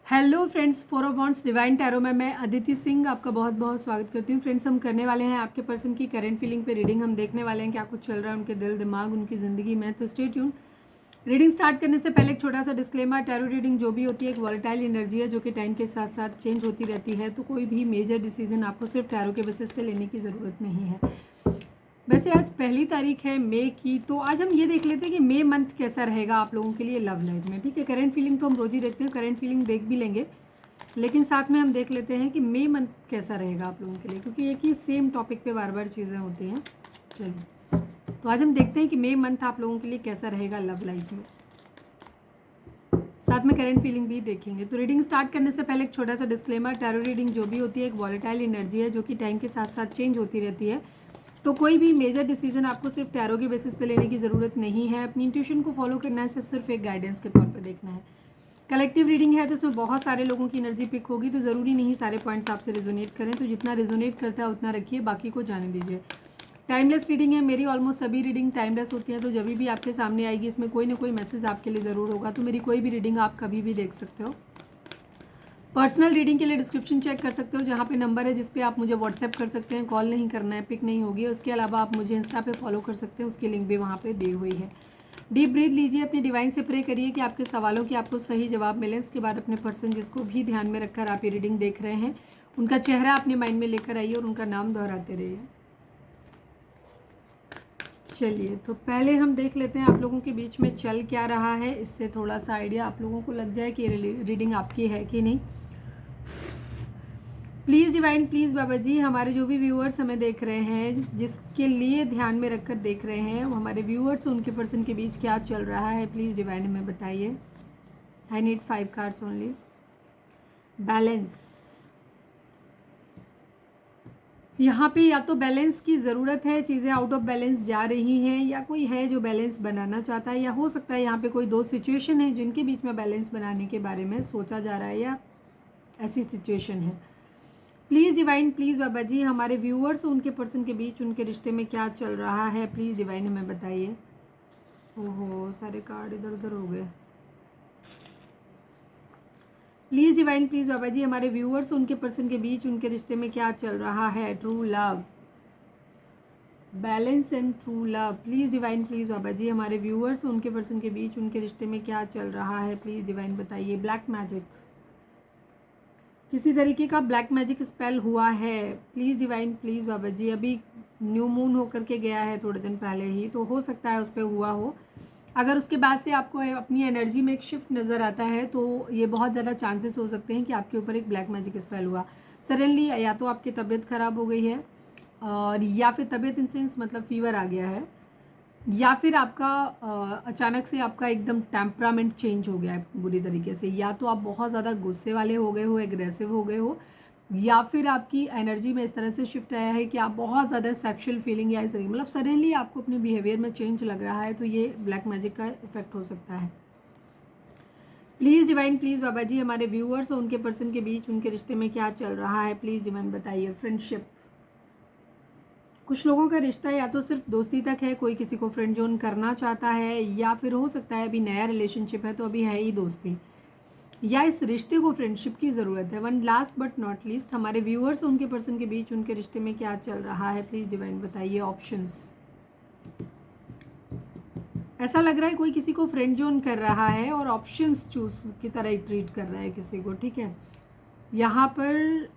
Hello friends, four of wants divine tarot में मैं अदिति सिंह आपका बहुत बहुत स्वागत करती हूँ। फ्रेंड्स, हम करने वाले हैं आपके पर्सन की करंट फीलिंग पे रीडिंग। हम देखने वाले हैं क्या कुछ चल रहा है उनके दिल दिमाग उनकी ज़िंदगी में। तो स्टे ट्यून। रीडिंग स्टार्ट करने से पहले एक छोटा सा डिस्क्लेमर, टैरो रीडिंग जो भी होती है एक वॉलेटाइल एनर्जी है जो कि टाइम के साथ साथ चेंज होती रहती है। तो कोई भी मेजर डिसीजन आपको सिर्फ टैरो के बेसिस पे लेने की ज़रूरत नहीं है। वैसे आज पहली तारीख है मई की, तो आज हम ये देख लेते हैं कि मई मंथ कैसा रहेगा आप लोगों के लिए लव लाइफ में। ठीक है, करंट फीलिंग तो हम रोज ही देखते हैं, करंट फीलिंग देख भी लेंगे, लेकिन साथ में हम देख लेते हैं कि मई मंथ कैसा रहेगा आप लोगों के लिए, क्योंकि एक ही सेम टॉपिक पे बार बार चीज़ें होती हैं। चलिए, तो आज हम देखते हैं कि मई मंथ आप लोगों के लिए कैसा रहेगा लव लाइफ में, साथ में करंट फीलिंग भी देखेंगे। तो रीडिंग स्टार्ट करने से पहले एक छोटा सा डिस्क्लेमर, टैरो रीडिंग जो भी होती है एक वॉलेटाइल एनर्जी है जो कि टाइम के साथ साथ चेंज होती रहती है। तो कोई भी मेजर डिसीजन आपको सिर्फ टैरो के बेसिस पे लेने की ज़रूरत नहीं है। अपनी इंट्यूशन को फॉलो करना है, सिर्फ एक गाइडेंस के तौर पे देखना है। कलेक्टिव रीडिंग है तो उसमें बहुत सारे लोगों की एनर्जी पिक होगी, तो ज़रूरी नहीं सारे पॉइंट्स आपसे रिजोनेट करें। तो जितना रिजोनेट करता है उतना रखिए, बाकी को जाने दीजिए। टाइमलेस रीडिंग है, मेरी ऑलमोस्ट सभी रीडिंग टाइमलेस होती हैं, तो जब भी आपके सामने आएगी इसमें कोई ना कोई मैसेज आपके लिए ज़रूर होगा। तो मेरी कोई भी रीडिंग आप कभी भी देख सकते हो। पर्सनल रीडिंग के लिए डिस्क्रिप्शन चेक कर सकते हो, जहाँ पे नंबर है जिस पे आप मुझे व्हाट्सएप कर सकते हैं। कॉल नहीं करना है, पिक नहीं होगी। उसके अलावा आप मुझे इंस्टा पे फॉलो कर सकते हैं, उसकी लिंक भी वहाँ पे दी हुई है। डीप ब्रीथ लीजिए, अपने डिवाइन से प्रे करिए कि आपके सवालों की आपको सही जवाब मिले। इसके बाद अपने पर्सन जिसको भी ध्यान में रखकर आप ये रीडिंग देख रहे हैं उनका चेहरा अपने माइंड में लेकर आइए और उनका नाम दोहराते रहिए। चलिए, तो पहले हम देख लेते हैं आप लोगों के बीच में चल क्या रहा है, इससे थोड़ा सा आइडिया आप लोगों को लग जाए कि रीडिंग आपकी है कि नहीं। Please divine, please Baba ji, हमारे जो भी व्यूअर्स हमें देख रहे हैं, जिसके लिए ध्यान में रखकर देख रहे हैं, वो हमारे व्यूअर्स उनके पर्सन के बीच क्या चल रहा है, प्लीज़ डिवाइन हमें बताइए। I need 5 cards only. Balance, यहाँ पे या तो बैलेंस की ज़रूरत है, चीज़ें आउट ऑफ बैलेंस जा रही हैं, या कोई है जो बैलेंस बनाना चाहता है, या हो सकता है यहाँ पे कोई दो सिचुएशन है जिनके बीच में बैलेंस बनाने के बारे में सोचा जा रहा है, या ऐसी सिचुएशन है। Please divine, please Baba ji, हमारे व्यूअर्स उनके पर्सन के बीच उनके रिश्ते में क्या चल रहा है, प्लीज़ डिवाइन हमें बताइए। ओहो, सारे कार्ड इधर उधर हो गए। Please divine, please Baba ji, हमारे व्यूअर्स उनके पर्सन के बीच उनके रिश्ते में क्या चल रहा है। True love, balance and true love. Please divine, please Baba ji, हमारे व्यूअर्स उनके पर्सन के बीच उनके रिश्ते में क्या चल रहा है, प्लीज़ डिवाइन बताइए। ब्लैक मैजिक, किसी तरीके का ब्लैक मैजिक स्पेल हुआ है, प्लीज़ डिवाइन, प्लीज़ बाबा जी। अभी न्यू मून होकर के गया है थोड़े दिन पहले ही, तो हो सकता है उस पर हुआ हो। अगर उसके बाद से आपको अपनी एनर्जी में एक शिफ्ट नज़र आता है तो ये बहुत ज़्यादा चांसेस हो सकते हैं कि आपके ऊपर एक ब्लैक मैजिक स्पेल हुआ सडनली। या तो आपकी तबीयत ख़राब हो गई है, और या फिर तबीयत इन सेंस मतलब फीवर आ गया है, या फिर आपका अचानक से आपका एकदम टेम्परामेंट चेंज हो गया है बुरी तरीके से। या तो आप बहुत ज़्यादा गुस्से वाले हो गए हो, एग्रेसिव हो गए हो, या फिर आपकी एनर्जी में इस तरह से शिफ्ट आया है कि आप बहुत ज़्यादा सेक्सुअल फीलिंग या इस मतलब सडनली आपको अपने बिहेवियर में चेंज लग रहा है, तो ये ब्लैक मैजिक का इफेक्ट हो सकता है। Please divine, please Baba ji, हमारे व्यूअर्स और उनके पर्सन के बीच उनके रिश्ते में क्या चल रहा है, प्लीज़ डिवाइन बताइए। फ्रेंडशिप, कुछ लोगों का रिश्ता या तो सिर्फ दोस्ती तक है, कोई किसी को फ्रेंड जोन करना चाहता है, या फिर हो सकता है अभी नया रिलेशनशिप है तो अभी है ही दोस्ती, या इस रिश्ते को फ्रेंडशिप की ज़रूरत है। One last but not least, हमारे व्यूअर्स उनके पर्सन के बीच उनके रिश्ते में क्या चल रहा है, प्लीज़ डिवाइन बताइए। ऑप्शंस, ऐसा लग रहा है कोई किसी को फ्रेंड जोन कर रहा है और ऑप्शंस चूज की तरह ही ट्रीट कर रहा है किसी को। ठीक है, यहाँ पर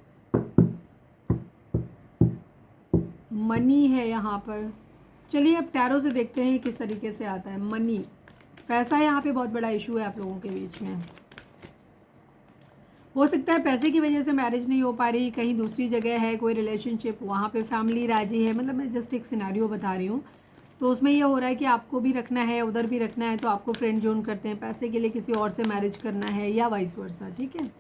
मनी है यहाँ पर। चलिए अब टैरो से देखते हैं किस तरीके से आता है। मनी, पैसा यहाँ पे बहुत बड़ा इशू है आप लोगों के बीच में। हो सकता है पैसे की वजह से मैरिज नहीं हो पा रही, कहीं दूसरी जगह है कोई रिलेशनशिप, वहाँ पे फैमिली राजी है। मतलब मैं जस्ट एक सिनेरियो बता रही हूँ। तो उसमें ये हो रहा है कि आपको भी रखना है, उधर भी रखना है, तो आपको फ्रेंड जोन करते हैं, पैसे के लिए किसी और से मैरिज करना है, या वाइस वर्सा। ठीक है,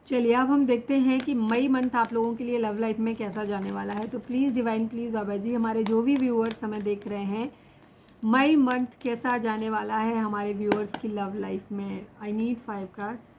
चलिए अब हम देखते हैं कि मई मंथ आप लोगों के लिए लव लाइफ में कैसा जाने वाला है। तो please divine, please Baba ji, हमारे जो भी व्यूअर्स हमें देख रहे हैं, मई मंथ कैसा जाने वाला है हमारे व्यूअर्स की लव लाइफ में। I need 5 cards.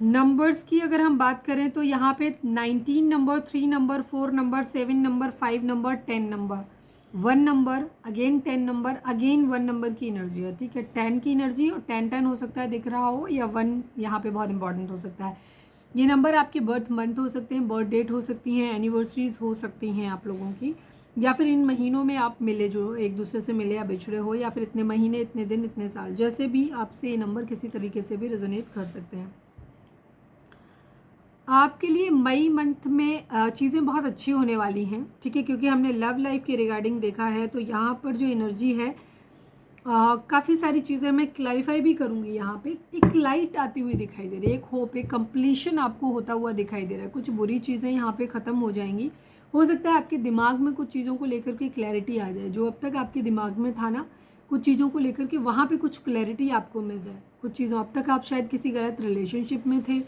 नंबर्स की अगर हम बात करें तो यहाँ पे 19 number, 3 number, 4 number, 7 number, 5 number, 10 number, 1 number, again 10 number, again 1 number की एनर्जी है। ठीक है, 10 की एनर्जी, और 10 हो सकता है दिख रहा हो, या 1 यहाँ पे बहुत इंपॉर्टेंट हो सकता है। ये नंबर आपके बर्थ मंथ हो सकते हैं, बर्थ डेट हो सकती हैं, एनिवर्सरीज हो सकती हैं आप लोगों की, या फिर इन महीनों में आप मिले, जो एक दूसरे से मिले या बिछड़े हो, या फिर इतने महीने, इतने दिन, इतने साल, जैसे भी आपसे ये नंबर किसी तरीके से भी रेजोनेट कर सकते हैं। आपके लिए मई मंथ में चीज़ें बहुत अच्छी होने वाली हैं। ठीक है, क्योंकि हमने लव लाइफ के रिगार्डिंग देखा है, तो यहाँ पर जो एनर्जी है, काफ़ी सारी चीज़ें मैं क्लैरिफाई भी करूँगी। यहाँ पे एक लाइट आती हुई दिखाई दे रही है, एक होप, एक कंप्लीशन आपको होता हुआ दिखाई दे रहा है। कुछ बुरी चीज़ें यहाँ पे ख़त्म हो जाएंगी। हो सकता है आपके दिमाग में कुछ चीज़ों को लेकर के क्लैरिटी आ जाए, जो अब तक आपके दिमाग में था ना, कुछ चीज़ों को लेकर के वहाँ पे कुछ क्लैरिटी आपको मिल जाए। कुछ चीज़ों, अब तक आप शायद किसी गलत रिलेशनशिप में थे,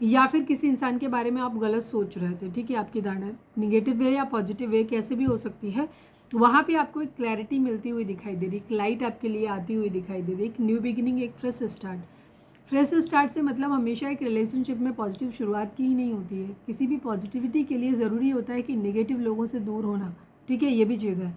या फिर किसी इंसान के बारे में आप गलत सोच रहे थे। ठीक है, आपकी धारणा निगेटिव वे या पॉजिटिव वे कैसे भी हो सकती है, वहाँ पे आपको एक क्लैरिटी मिलती हुई दिखाई दे रही, एक लाइट आपके लिए आती हुई दिखाई दे रही, एक न्यू बिगिनिंग, एक फ्रेश स्टार्ट। फ्रेश स्टार्ट से मतलब हमेशा एक रिलेशनशिप में पॉजिटिव शुरुआत की ही नहीं होती है। किसी भी पॉजिटिविटी के लिए ज़रूरी होता है कि नेगेटिव लोगों से दूर होना। ठीक है, ये भी चीज़ है।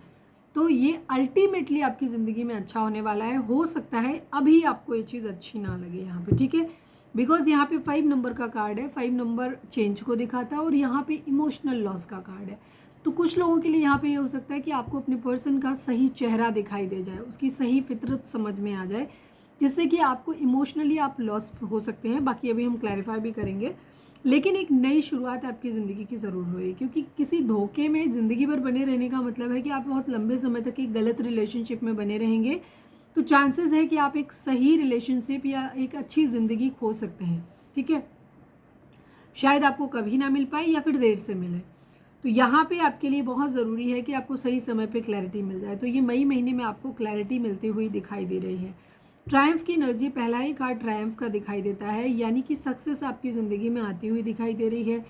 तो ये अल्टीमेटली आपकी ज़िंदगी में अच्छा होने वाला है। हो सकता है अभी आपको ये चीज़ अच्छी ना लगे यहाँ पे। ठीक है, बिकॉज यहाँ पे 5 नंबर का कार्ड है, 5 नंबर चेंज को दिखाता है, और यहाँ पे इमोशनल लॉस का कार्ड है। तो कुछ लोगों के लिए यहाँ पे ये हो सकता है कि आपको अपने पर्सन का सही चेहरा दिखाई दे जाए, उसकी सही फितरत समझ में आ जाए, जिससे कि आपको इमोशनली आप लॉस हो सकते हैं। बाकी अभी हम क्लैरिफाई भी करेंगे, लेकिन एक नई शुरुआत आपकी ज़िंदगी की ज़रूर होगी, क्योंकि किसी धोखे में ज़िंदगी भर बने रहने का मतलब है कि आप बहुत लंबे समय तक एक गलत रिलेशनशिप में बने रहेंगे। तो चांसेस है कि आप एक सही रिलेशनशिप या एक अच्छी ज़िंदगी खो सकते हैं। ठीक है, शायद आपको कभी ना मिल पाए, या फिर देर से मिले। तो यहाँ पे आपके लिए बहुत ज़रूरी है कि आपको सही समय पे क्लैरिटी मिल जाए। तो ये मई महीने में आपको क्लैरिटी मिलती हुई दिखाई दे रही है। ट्रायम्फ की एनर्जी, पहला ही कार्ड ट्रायम्फ का दिखाई देता है, यानी कि सक्सेस आपकी ज़िंदगी में आती हुई दिखाई दे रही है।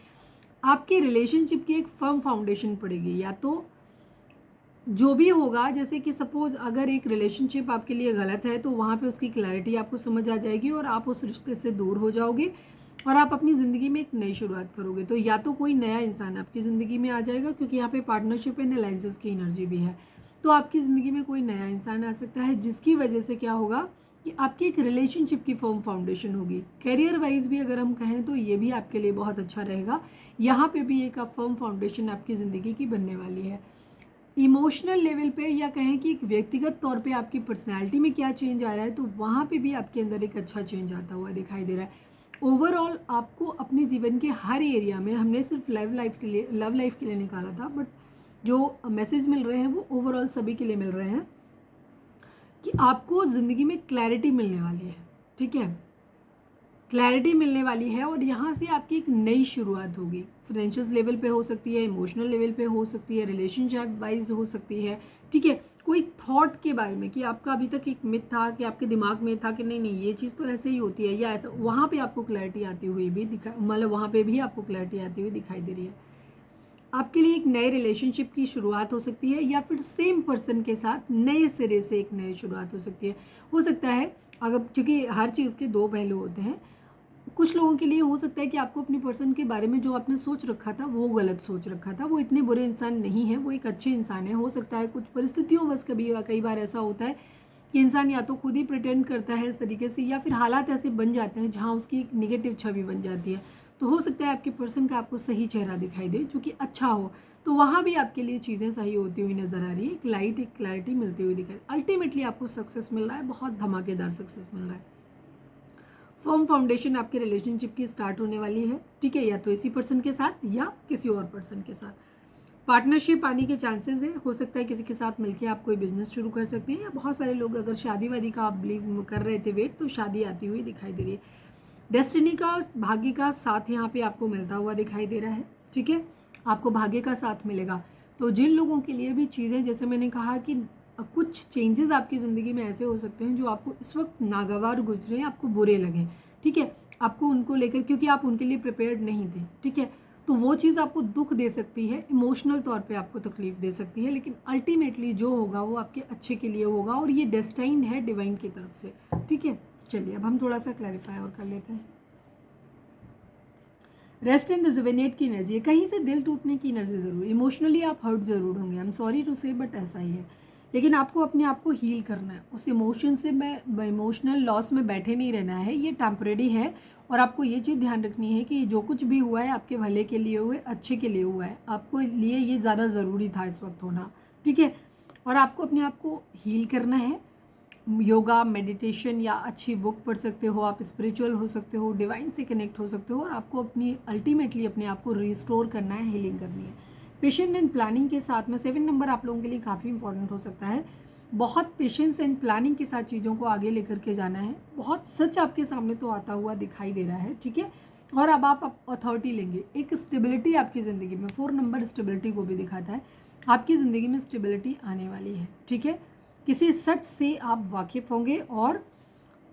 आपकी रिलेशनशिप की एक फर्म फाउंडेशन पड़ेगी, या तो जो भी होगा, जैसे कि सपोज अगर एक रिलेशनशिप आपके लिए गलत है, तो वहाँ पे उसकी क्लैरिटी आपको समझ आ जाएगी, और आप उस रिश्ते से दूर हो जाओगे, और आप अपनी ज़िंदगी में एक नई शुरुआत करोगे। तो या तो कोई नया इंसान आपकी ज़िंदगी में आ जाएगा, क्योंकि यहाँ पे पार्टनरशिप एंड अलायंसेस की एनर्जी भी है। तो आपकी ज़िंदगी में कोई नया इंसान आ सकता है, जिसकी वजह से क्या होगा कि आपकी एक रिलेशनशिप की फर्म फाउंडेशन होगी। करियर वाइज भी अगर हम कहें तो ये भी आपके लिए बहुत अच्छा रहेगा। यहाँ पे भी एक फर्म फाउंडेशन आपकी ज़िंदगी की बनने वाली है। इमोशनल लेवल पे, या कहें कि एक व्यक्तिगत तौर पे आपकी पर्सनैलिटी में क्या चेंज आ रहा है, तो वहाँ पे भी आपके अंदर एक अच्छा चेंज आता हुआ दिखाई दे रहा है। ओवरऑल आपको अपने जीवन के हर एरिया में, हमने सिर्फ लव लाइफ के लिए निकाला था, बट जो मैसेज मिल रहे हैं वो ओवरऑल सभी के लिए मिल रहे हैं कि आपको ज़िंदगी में क्लैरिटी मिलने वाली है। ठीक है, क्लैरिटी मिलने वाली है, और यहाँ से आपकी एक नई शुरुआत होगी। फाइनेंशियल लेवल पे हो सकती है, इमोशनल लेवल पे हो सकती है, रिलेशनशिप वाइज हो सकती है। ठीक है, कोई थॉट के बारे में कि आपका अभी तक एक मिथ था, कि आपके दिमाग में था कि नहीं नहीं ये चीज़ तो ऐसे ही होती है, या ऐसा, वहाँ पे आपको क्लैरिटी आती हुई भी मतलब वहाँ पे भी आपको क्लैरिटी आती हुई दिखाई दे रही है। आपके लिए एक नए रिलेशनशिप की शुरुआत हो सकती है, या फिर सेम पर्सन के साथ नए सिरे से एक नई शुरुआत हो सकती है। हो सकता है अगर, क्योंकि हर चीज़ के दो पहलू होते हैं, कुछ लोगों के लिए हो सकता है कि आपको अपनी पर्सन के बारे में जो आपने सोच रखा था वो गलत सोच रखा था, वो इतने बुरे इंसान नहीं है, वो एक अच्छे इंसान है। हो सकता है कुछ परिस्थितियों बस कई बार ऐसा होता है कि इंसान या तो खुद ही प्रिटेंड करता है इस तरीके से, या फिर हालात ऐसे बन जाते हैं जहाँ उसकी एक निगेटिव छवि बन जाती है। तो हो सकता है आपके पर्सन का आपको सही चेहरा दिखाई दे, जो कि अच्छा हो, तो वहाँ भी आपके लिए चीज़ें सही होती हुई नज़र आ रही है। एक लाइट, एक क्लैरिटी मिलती हुई दिखाई, अल्टीमेटली आपको सक्सेस मिल रहा है, बहुत धमाकेदार सक्सेस मिल रहा है। फर्म फाउंडेशन आपके रिलेशनशिप की स्टार्ट होने वाली है। ठीक है, या तो इसी पर्सन के साथ या किसी और पर्सन के साथ पार्टनरशिप आने के चांसेस है। हो सकता है किसी के साथ मिलकर आप कोई बिजनेस शुरू कर सकते हैं, या बहुत सारे लोग अगर शादी वादी का आप बिलीव कर रहे थे वेट, तो शादी आती हुई दिखाई दे रही है। डेस्टिनी का, भाग्य का साथ यहाँ पे आपको मिलता हुआ दिखाई दे रहा है। ठीक है, आपको भाग्य का साथ मिलेगा। तो जिन लोगों के लिए भी चीज़ें, जैसे मैंने कहा कि कुछ चेंजेस आपकी ज़िंदगी में ऐसे हो सकते हैं जो आपको इस वक्त नागवार गुजरे, आपको बुरे लगें। ठीक है, आपको उनको लेकर, क्योंकि आप उनके लिए प्रिपेयर्ड नहीं थे। ठीक है, तो वो चीज़ आपको दुख दे सकती है, इमोशनल तौर पे आपको तकलीफ दे सकती है, लेकिन अल्टीमेटली जो होगा वो आपके अच्छे के लिए होगा, और ये डेस्टाइन्ड है डिवाइन की तरफ से। ठीक है, चलिए अब हम थोड़ा सा क्लैरिफाई और कर लेते हैं। रेस्ट एंड रिजुवेनेट की एनर्जी है, कहीं से दिल टूटने की एनर्जी ज़रूर, इमोशनली आप हर्ट ज़रूर होंगे, आई एम सॉरी टू से बट ऐसा ही है, लेकिन आपको अपने आप को हील करना है, उस इमोशन से इमोशनल लॉस में बैठे नहीं रहना है, ये टेम्परेरी है। और आपको ये चीज़ ध्यान रखनी है कि जो कुछ भी हुआ है आपके भले के लिए हुआ है, अच्छे के लिए हुआ है, आपको लिए ये ज़्यादा ज़रूरी था इस वक्त होना, ठीक है। और आपको अपने आप को हील करना है, योगा, मेडिटेशन या अच्छी बुक पढ़ सकते हो, आप स्पिरिचुअल हो सकते हो, डिवाइन से कनेक्ट हो सकते हो, और आपको अपनी अल्टीमेटली अपने आप को रिस्टोर करना है, हीलिंग करनी है। पेशेंस एंड प्लानिंग के साथ में 7 नंबर आप लोगों के लिए काफ़ी इंपॉर्टेंट हो सकता है। बहुत पेशेंस एंड प्लानिंग के साथ चीज़ों को आगे लेकर के जाना है। बहुत सच आपके सामने तो आता हुआ दिखाई दे रहा है, ठीक है। और अब आप अथॉरिटी लेंगे, एक स्टेबिलिटी आपकी ज़िंदगी में, 4 नंबर स्टेबिलिटी को भी दिखाता है, आपकी ज़िंदगी में स्टेबिलिटी आने वाली है, ठीक है। किसी सच से आप वाकिफ़ होंगे और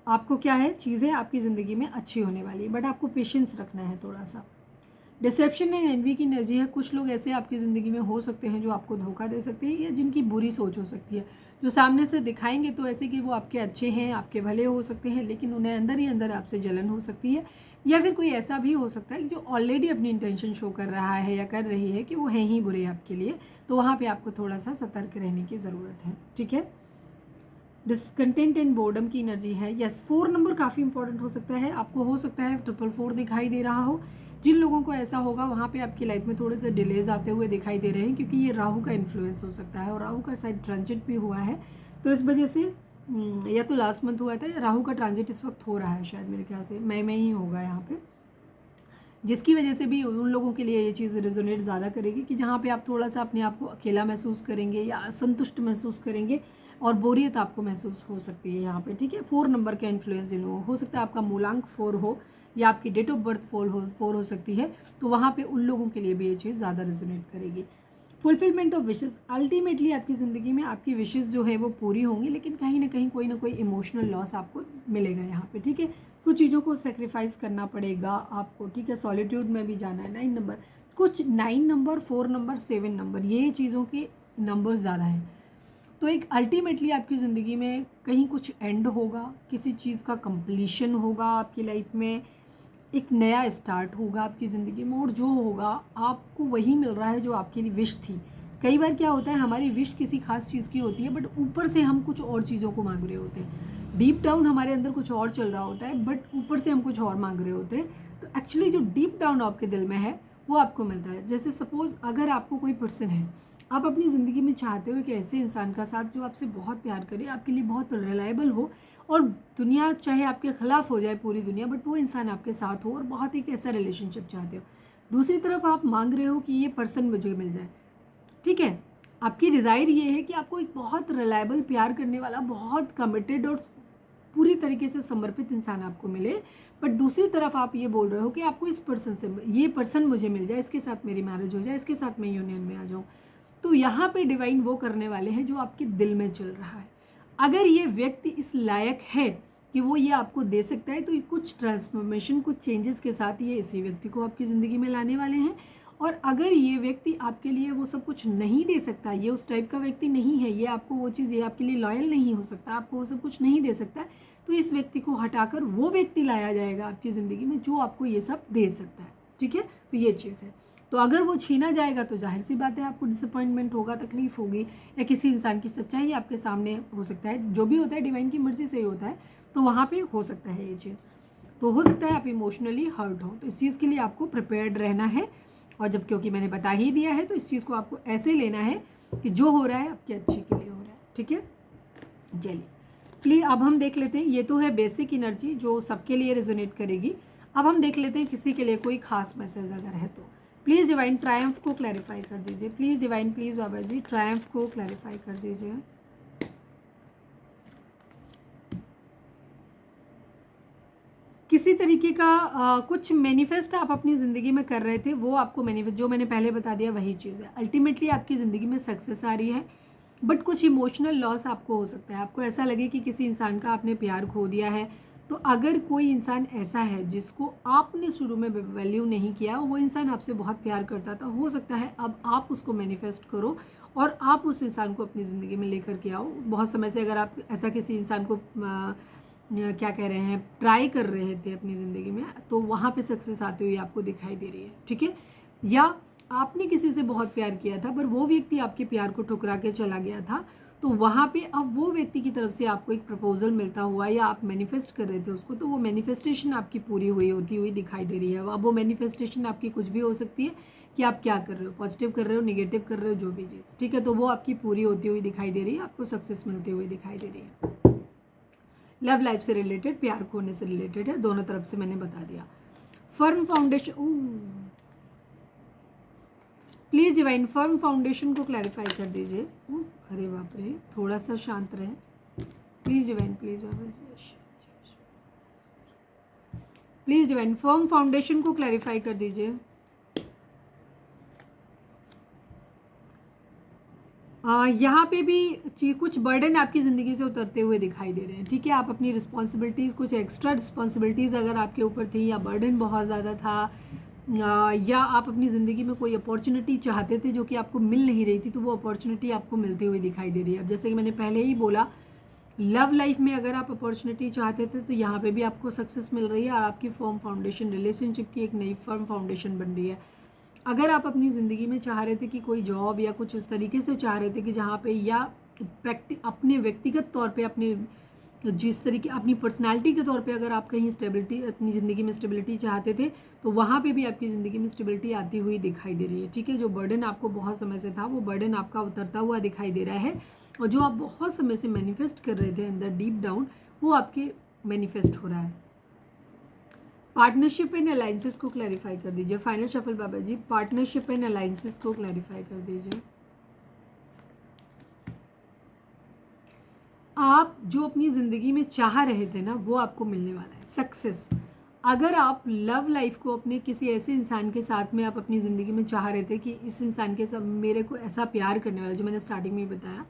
आपको क्या है, चीज़ें आपकी ज़िंदगी में अच्छी होने वाली है, बट आपको पेशेंस रखना है थोड़ा सा। डिसेप्शन एंड एनवी की एनर्जी है, कुछ लोग ऐसे आपकी ज़िंदगी में हो सकते हैं जो आपको धोखा दे सकते हैं, या जिनकी बुरी सोच हो सकती है, जो सामने से दिखाएंगे तो ऐसे कि वो आपके अच्छे हैं, आपके भले हो सकते हैं, लेकिन उन्हें अंदर ही अंदर आपसे जलन हो सकती है। या फिर कोई ऐसा भी हो सकता है जो ऑलरेडी अपनी इंटेंशन शो कर रहा है या कर रही है कि वो हैं ही बुरे आपके लिए, तो वहाँ पर आपको थोड़ा सा सतर्क रहने की ज़रूरत है, ठीक है। डिसकंटेंट एंड बोर्डम की एनर्जी है, यस 4 नंबर काफ़ी इंपॉर्टेंट हो सकता है, आपको हो सकता है 444 दिखाई दे रहा हो। जिन लोगों को ऐसा होगा वहाँ पे आपकी लाइफ में थोड़े से डिलेज आते हुए दिखाई दे रहे हैं, क्योंकि ये राहु का इन्फ्लुएंस हो सकता है, और राहु का शायद ट्रांजिट भी हुआ है, तो इस वजह से या तो लास्ट मंथ हुआ था, या राहु का ट्रांजिट इस वक्त हो रहा है, शायद मेरे ख्याल से मई में ही होगा यहाँ पे, जिसकी वजह से भी उन लोगों के लिए ये चीज़ रेजोनेट ज़्यादा करेगी कि जहाँ पे आप थोड़ा सा अपने आप को अकेला महसूस करेंगे या असंतुष्ट महसूस करेंगे, और बोरियत आपको महसूस हो सकती है यहाँ पे, ठीक है। 4 नंबर का इन्फ्लुएंस जिन लोगों हो सकता है, आपका मूलांक 4 हो या आपकी डेट ऑफ बर्थ 4 हो सकती है, तो वहाँ पे उन लोगों के लिए भी ये चीज़ ज़्यादा रेजोनेट करेगी। फुलफिलमेंट ऑफ विशेज़, अल्टीमेटली आपकी ज़िंदगी में आपकी विशेज़ जो है वो पूरी होंगी, लेकिन कहीं ना कहीं कोई ना कोई इमोशनल लॉस आपको मिलेगा यहाँ पे, ठीक है। कुछ चीज़ों को सेक्रीफाइस करना पड़ेगा आपको, ठीक है। सॉलिट्यूड में भी जाना है। 9 नंबर, कुछ 9 नंबर, 4 नंबर, 7 नंबर, ये चीज़ों के नंबर ज़्यादा हैं, तो एक अल्टीमेटली आपकी ज़िंदगी में कहीं कुछ एंड होगा, किसी चीज़ का कंप्लीशन होगा आपकी लाइफ में, एक नया स्टार्ट होगा आपकी ज़िंदगी में, और जो होगा आपको वही मिल रहा है जो आपके लिए विश थी। कई बार क्या होता है, हमारी विश किसी खास चीज़ की होती है, बट ऊपर से हम कुछ और चीज़ों को मांग रहे होते हैं, डीप डाउन हमारे अंदर कुछ और चल रहा होता है, बट ऊपर से हम कुछ और मांग रहे होते हैं। तो एक्चुअली जो डीप डाउन आपके दिल में है वो आपको मिलता है। जैसे सपोज़ अगर आपको कोई पर्सन है, आप अपनी ज़िंदगी में चाहते हो कि ऐसे इंसान का साथ जो आपसे बहुत प्यार करे, आपके लिए बहुत रिलायबल हो, और दुनिया चाहे आपके ख़िलाफ़ हो जाए पूरी दुनिया, बट वो इंसान आपके साथ हो, और बहुत एक ऐसा रिलेशनशिप चाहते हो। दूसरी तरफ आप मांग रहे हो कि ये पर्सन मुझे मिल जाए, ठीक है। आपकी डिज़ायर ये है कि आपको एक बहुत रिलायबल, प्यार करने वाला, बहुत कमिटेड और पूरी तरीके से समर्पित इंसान आपको मिले, बट दूसरी तरफ आप ये बोल रहे हो कि आपको इस पर्सन से, ये पर्सन मुझे मिल जाए, इसके साथ मेरी मैरिज हो जाए, इसके साथ मैं यूनियन में आ जाऊँ। तो यहाँ पे डिवाइन वो करने वाले हैं जो आपके दिल में चल रहा है। अगर ये व्यक्ति इस लायक है कि वो ये आपको दे सकता है, तो कुछ ट्रांसफॉर्मेशन, कुछ चेंजेस के साथ ये इसी व्यक्ति को आपकी ज़िंदगी में लाने वाले हैं। और अगर ये व्यक्ति आपके लिए वो सब कुछ नहीं दे सकता, ये उस टाइप का व्यक्ति नहीं है, ये आपको वो चीज़, ये आपके लिए लॉयल नहीं हो सकता, आपको वो सब कुछ नहीं दे सकता, तो इस व्यक्ति को हटाकर वो व्यक्ति लाया जाएगा आपकी ज़िंदगी में जो आपको ये सब दे सकता है, ठीक है। तो ये चीज़ है। तो अगर वो छीना जाएगा तो जाहिर सी बात है आपको डिसअपॉइंटमेंट होगा, तकलीफ होगी, या किसी इंसान की सच्चाई आपके सामने हो सकता है, जो भी होता है डिवाइन की मर्जी से ही होता है, तो वहाँ पे हो सकता है ये चीज़। तो हो सकता है आप इमोशनली हर्ट हो, तो इस चीज़ के लिए आपको प्रिपेयर्ड रहना है। और जब क्योंकि मैंने बता ही दिया है, तो इस चीज़ को आपको ऐसे लेना है कि जो हो रहा है आपके अच्छे के लिए हो रहा है, ठीक है। चलिए प्लीज़ अब हम देख लेते हैं, ये तो है बेसिक एनर्जी जो सबके लिए रेजोनेट करेगी। अब हम देख लेते हैं किसी के लिए कोई खास मैसेज अगर है तो। प्लीज़ डिवाइन ट्रायम्फ को क्लैरिफाई कर दीजिए, please divine, please Baba ji triumph को क्लैरिफाई कर दीजिए। किसी तरीके का कुछ मैनिफेस्ट आप अपनी ज़िंदगी में कर रहे थे, वो आपको मैनिफेस्ट, जो मैंने पहले बता दिया वही चीज़ है। अल्टीमेटली आपकी ज़िंदगी में सक्सेस आ रही है, बट कुछ इमोशनल लॉस आपको हो सकता है। आपको ऐसा लगे कि किसी इंसान का आपने प्यार खो दिया है। तो अगर कोई इंसान ऐसा है जिसको आपने शुरू में वैल्यू नहीं किया, वो इंसान आपसे बहुत प्यार करता था, हो सकता है अब आप उसको मैनिफेस्ट करो और आप उस इंसान को अपनी ज़िंदगी में लेकर के आओ। बहुत समय से अगर आप ऐसा किसी इंसान को क्या कह रहे हैं, ट्राई कर रहे थे अपनी ज़िंदगी में, तो वहाँ पे सक्सेस आती हुई आपको दिखाई दे रही है, ठीक है। या आपने किसी से बहुत प्यार किया था पर वो व्यक्ति आपके प्यार को ठुकरा के चला गया था, तो वहाँ पे अब वो व्यक्ति की तरफ से आपको एक प्रपोजल मिलता हुआ या आप मैनिफेस्ट कर रहे थे उसको, तो वो मैनिफेस्टेशन आपकी पूरी होती हुई दिखाई दे रही है। अब वो मैनिफेस्टेशन आपकी कुछ भी हो सकती है कि आप क्या कर रहे हो, पॉजिटिव कर रहे हो, नेगेटिव कर रहे हो, जो भी चीज़, ठीक है, तो वो आपकी पूरी होती हुई दिखाई दे रही है, आपको सक्सेस मिलती हुई दिखाई दे रही है। लव लाइफ से रिलेटेड, प्यार खोने से रिलेटेड है, दोनों तरफ से मैंने बता दिया। Firm foundation, please divine firm foundation को क्लैरिफाई कर दीजिए। अरे बाप रे, थोड़ा सा शांत रहें please divine, please Baba ji, please divine firm foundation को क्लैरिफाई कर दीजिए। यहाँ पे भी कुछ बर्डन आपकी ज़िंदगी से उतरते हुए दिखाई दे रहे हैं, ठीक है। आप अपनी रिस्पॉन्सिबिलिटीज़, कुछ एक्स्ट्रा रिस्पॉन्सिबिलिटीज़ अगर आपके ऊपर थी या बर्डन बहुत ज़्यादा था, या आप अपनी ज़िंदगी में कोई अपॉर्चुनिटी चाहते थे जो कि आपको मिल नहीं रही थी, तो वो अपॉर्चुनिटी आपको मिलती हुई दिखाई दे रही है। अब जैसे कि मैंने पहले ही बोला, लव लाइफ में अगर आप अपॉर्चुनिटी चाहते थे तो यहाँ पे भी आपको सक्सेस मिल रही है और आपकी फर्म फाउंडेशन, रिलेशनशिप की एक नई फर्म फाउंडेशन बन रही है। अगर आप अपनी ज़िंदगी में चाह रहे थे कि कोई जॉब या कुछ उस तरीके से चाह रहे थे कि जहाँ पे, या अपने व्यक्तिगत तौर पे, अपने जिस तरीके अपनी पर्सनालिटी के तौर पे अगर आप कहीं स्टेबिलिटी, अपनी ज़िंदगी में स्टेबिलिटी चाहते थे, तो वहाँ पे भी आपकी ज़िंदगी में स्टेबिलिटी आती हुई दिखाई दे रही है, ठीक है। जो बर्डन आपको बहुत समय से था, वो बर्डन आपका उतरता हुआ दिखाई दे रहा है, और जो आप बहुत समय से मैनिफेस्ट कर रहे थे अंदर डीप डाउन, वो आपके मैनिफेस्ट हो रहा है। पार्टनरशिप एंड अलाइंसेस को क्लैरिफाई कर दीजिए। Final shuffle Baba ji, partnership and alliances को क्लैरिफाई कर दीजिए। आप जो अपनी ज़िंदगी में चाह रहे थे ना, वो आपको मिलने वाला है, सक्सेस। अगर आप लव लाइफ को अपने किसी ऐसे इंसान के साथ में आप अपनी ज़िंदगी में चाह रहे थे कि इस इंसान के साथ मेरे को ऐसा प्यार करने वाला, जो मैंने स्टार्टिंग में ही बताया,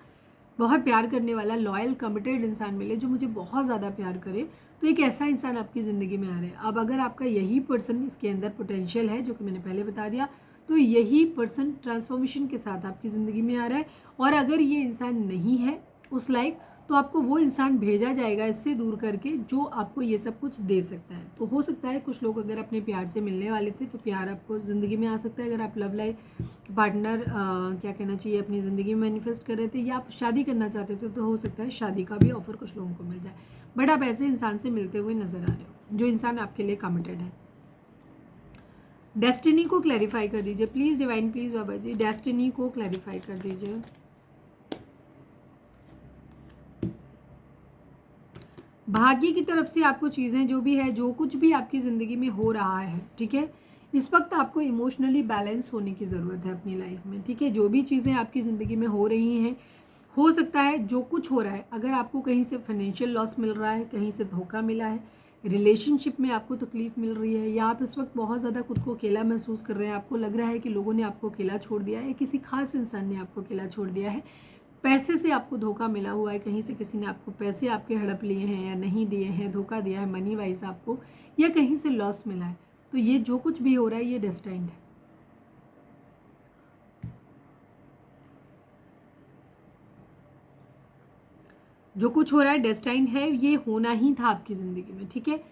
बहुत प्यार करने वाला, लॉयल, कमिटेड इंसान मिले जो मुझे बहुत ज़्यादा प्यार करे, तो एक ऐसा इंसान आपकी ज़िंदगी में आ रहा है। अब अगर आपका यही पर्सन, इसके अंदर पोटेंशियल है जो कि मैंने पहले बता दिया, तो यही पर्सन ट्रांसफॉर्मेशन के साथ आपकी ज़िंदगी में आ रहा है। और अगर ये इंसान नहीं है उस लाइक, तो आपको वो इंसान भेजा जाएगा इससे दूर करके जो आपको ये सब कुछ दे सकता है। तो हो सकता है कुछ लोग अगर अपने प्यार से मिलने वाले थे तो प्यार आपको ज़िंदगी में आ सकता है। अगर आप लव लाइफ पार्टनर क्या कहना चाहिए अपनी ज़िंदगी में मैनिफेस्ट कर रहे थे, या आप शादी करना चाहते थे, तो हो सकता है शादी का भी ऑफर कुछ लोगों को मिल जाए। बट आप ऐसे इंसान से मिलते हुए नजर आ रहे हो जो इंसान आपके लिए कमिटेड है। डेस्टिनी को क्लैरिफाई कर दीजिए please divine, please Baba ji, destiny को क्लैरिफाई कर दीजिए। भाग्य की तरफ से आपको चीज़ें जो भी है, जो कुछ भी आपकी ज़िंदगी में हो रहा है, ठीक है, इस वक्त आपको इमोशनली बैलेंस होने की ज़रूरत है अपनी लाइफ में, ठीक है। जो भी चीज़ें आपकी ज़िंदगी में हो रही हैं, हो सकता है जो कुछ हो रहा है, अगर आपको कहीं से फाइनेंशियल लॉस मिल रहा है, कहीं से धोखा मिला है, रिलेशनशिप में आपको तकलीफ मिल रही है, या आप इस वक्त बहुत ज़्यादा खुद को अकेला महसूस कर रहे हैं, आपको लग रहा है कि लोगों ने आपको अकेला छोड़ दिया है, किसी खास इंसान ने आपको अकेला छोड़ दिया है, पैसे से आपको धोखा मिला हुआ है, कहीं से किसी ने आपको पैसे आपके हड़प लिए हैं या नहीं दिए हैं, धोखा दिया है मनी वाइज आपको, या कहीं से लॉस मिला है, तो ये जो कुछ भी हो रहा है ये डेस्टाइन्ड है। जो कुछ हो रहा है डेस्टाइन्ड है, ये होना ही था आपकी ज़िंदगी में, ठीक है।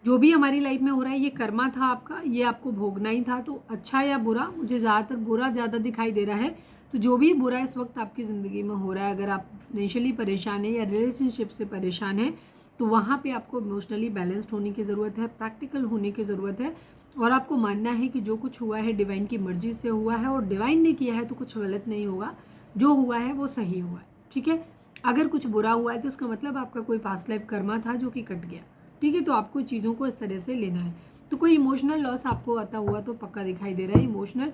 जो भी हमारी लाइफ में हो रहा है ये कर्मा था आपका, ये आपको भोगना ही था। तो अच्छा या बुरा, मुझे ज़्यादातर बुरा ज़्यादा दिखाई दे रहा है, तो जो भी बुरा इस वक्त आपकी ज़िंदगी में हो रहा है, अगर आप फाइनेंशियली परेशान है या रिलेशनशिप से परेशान है, तो वहाँ पे आपको इमोशनली बैलेंस्ड होने की ज़रूरत है, प्रैक्टिकल होने की ज़रूरत है, और आपको मानना है कि जो कुछ हुआ है डिवाइन की मर्जी से हुआ है, और डिवाइन ने किया है तो कुछ गलत नहीं होगा, जो हुआ है वो सही हुआ है, ठीक है। अगर कुछ बुरा हुआ है तो उसका मतलब आपका कोई पास्ट लाइफ कर्मा था जो कि कट गया, ठीक है। तो आपको चीज़ों को इस तरह से लेना है। तो कोई इमोशनल लॉस आपको आता हुआ तो पक्का दिखाई दे रहा है, इमोशनल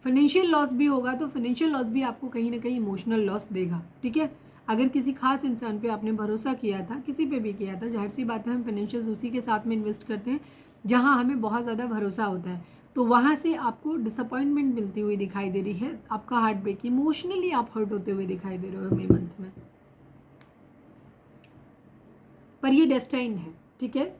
फाइनेंशियल लॉस भी होगा, तो फाइनेंशियल लॉस भी आपको कहीं ना कहीं इमोशनल लॉस देगा, ठीक है। अगर किसी खास इंसान पे आपने भरोसा किया था, किसी पे भी किया था, जाहिर सी बात है हम फाइनेंशियल उसी के साथ में इन्वेस्ट करते हैं जहाँ हमें बहुत ज़्यादा भरोसा होता है, तो वहाँ से आपको डिसअपॉइंटमेंट मिलती हुई दिखाई दे रही है, आपका हार्ट ब्रेक, इमोशनली आप हर्ट होते हुए दिखाई दे रहे हो मई मंथ में, पर ये डेस्टाइन है, ठीक है।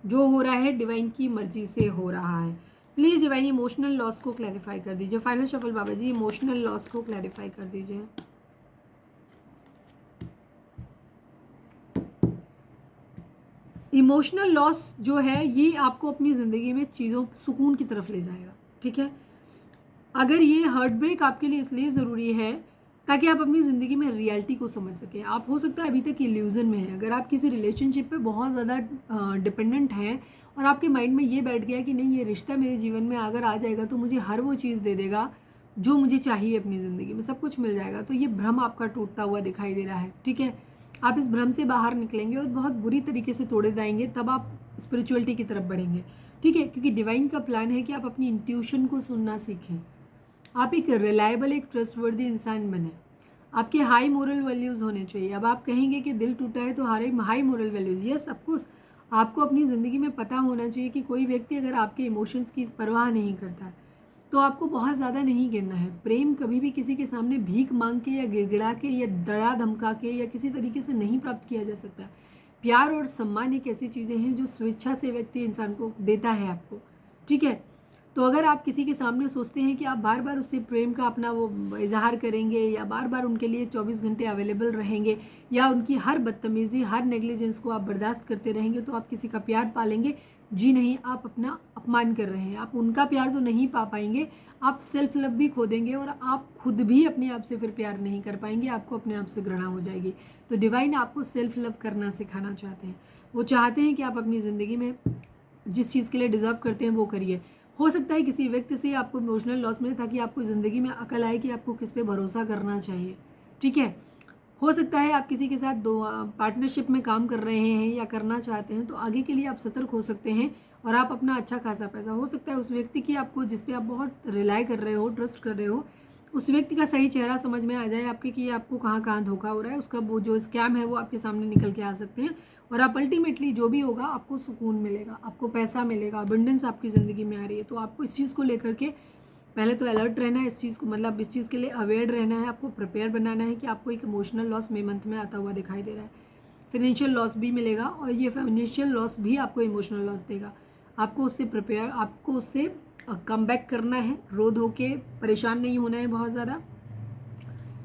जो हो रहा है डिवाइन की मर्जी से हो रहा है। प्लीज़ डिवाइन इमोशनल लॉस को क्लैरिफाई कर दीजिए। फाइनल शफल बाबा जी, इमोशनल लॉस को क्लैरिफाई कर दीजिए। इमोशनल लॉस जो है ये आपको अपनी ज़िंदगी में चीज़ों सुकून की तरफ ले जाएगा, ठीक है। अगर ये हार्ट ब्रेक आपके लिए इसलिए ज़रूरी है ताकि आप अपनी ज़िंदगी में रियलिटी को समझ सकें। आप हो सकता है अभी तक इल्यूज़न में हैं, अगर आप किसी रिलेशनशिप पे बहुत ज़्यादा डिपेंडेंट हैं और आपके माइंड में ये बैठ गया कि नहीं ये रिश्ता मेरे जीवन में अगर आ जाएगा तो मुझे हर वो चीज़ दे देगा जो मुझे चाहिए अपनी ज़िंदगी में, सब कुछ मिल जाएगा, तो ये भ्रम आपका टूटता हुआ दिखाई दे रहा है, ठीक है। आप इस भ्रम से बाहर निकलेंगे और बहुत बुरी तरीके से तोड़े जाएंगे, तब आप स्पिरिचुअलिटी की तरफ बढ़ेंगे, ठीक है। क्योंकि डिवाइन का प्लान है कि आप अपनी इंट्यूशन को सुनना सीखें, आप एक रिलायबल, एक ट्रस्टवर्दी इंसान बने, आपके हाई मोरल वैल्यूज़ होने चाहिए। अब आप कहेंगे कि दिल टूटा है तो high moral values, yes of course आपको अपनी ज़िंदगी में पता होना चाहिए कि कोई व्यक्ति अगर आपके इमोशंस की परवाह नहीं करता है तो आपको बहुत ज़्यादा नहीं गिरना है। प्रेम कभी भी किसी के सामने भीख मांग के या गिड़गिड़ा के या डरा धमका के या किसी तरीके से नहीं प्राप्त किया जा सकता है। प्यार और सम्मान एक ऐसी चीज़ें हैं जो स्वेच्छा से व्यक्ति इंसान को देता है आपको, ठीक है। तो अगर आप किसी के सामने सोचते हैं कि आप बार बार उससे प्रेम का अपना वो इजहार करेंगे या बार बार उनके लिए 24 घंटे अवेलेबल रहेंगे या उनकी हर बदतमीज़ी, हर नेग्लिजेंस को आप बर्दाश्त करते रहेंगे तो आप किसी का प्यार पालेंगे? जी नहीं, आप अपना अपमान कर रहे हैं। आप उनका प्यार तो नहीं पा पाएंगे, आप सेल्फ लव भी खो देंगे और आप खुद भी अपने आप से फिर प्यार नहीं कर पाएंगे, आपको अपने आप से घृणा हो जाएगी। तो डिवाइन आपको सेल्फ लव करना सिखाना चाहते हैं। वो चाहते हैं कि आप अपनी ज़िंदगी में जिस चीज़ के लिए डिज़र्व करते हैं वो करिए। हो सकता है किसी व्यक्ति से आपको इमोशनल लॉस मिले ताकि आपको ज़िंदगी में अकल आए कि आपको किस पे भरोसा करना चाहिए, ठीक है। हो सकता है आप किसी के साथ पार्टनरशिप में काम कर रहे हैं या करना चाहते हैं तो आगे के लिए आप सतर्क हो सकते हैं और आप अपना अच्छा खासा पैसा, हो सकता है उस व्यक्ति की आपको जिस पे आप बहुत रिलाई कर रहे हो, ट्रस्ट कर रहे हो, उस व्यक्ति का सही चेहरा समझ में आ जाए आपके कि आपको कहाँ कहाँ धोखा हो रहा है, उसका वो जो स्कैम है वो आपके सामने निकल के आ सकते हैं और आप अल्टीमेटली जो भी होगा आपको सुकून मिलेगा, आपको पैसा मिलेगा, अबंडेंस आपकी ज़िंदगी में आ रही है। तो आपको इस चीज़ को लेकर के पहले तो अलर्ट रहना है, इस चीज़ को मतलब इस चीज़ के लिए अवेयर रहना है, आपको प्रिपेयर बनाना है कि आपको एक इमोशनल लॉस मई मंथ में आता हुआ दिखाई दे रहा है। फाइनेंशियल लॉस भी मिलेगा और ये फाइनेंशियल लॉस भी आपको इमोशनल लॉस देगा। आपको उससे प्रिपेयर, आपको उससे कम बैक करना है, रो धो के परेशान नहीं होना है, बहुत ज़्यादा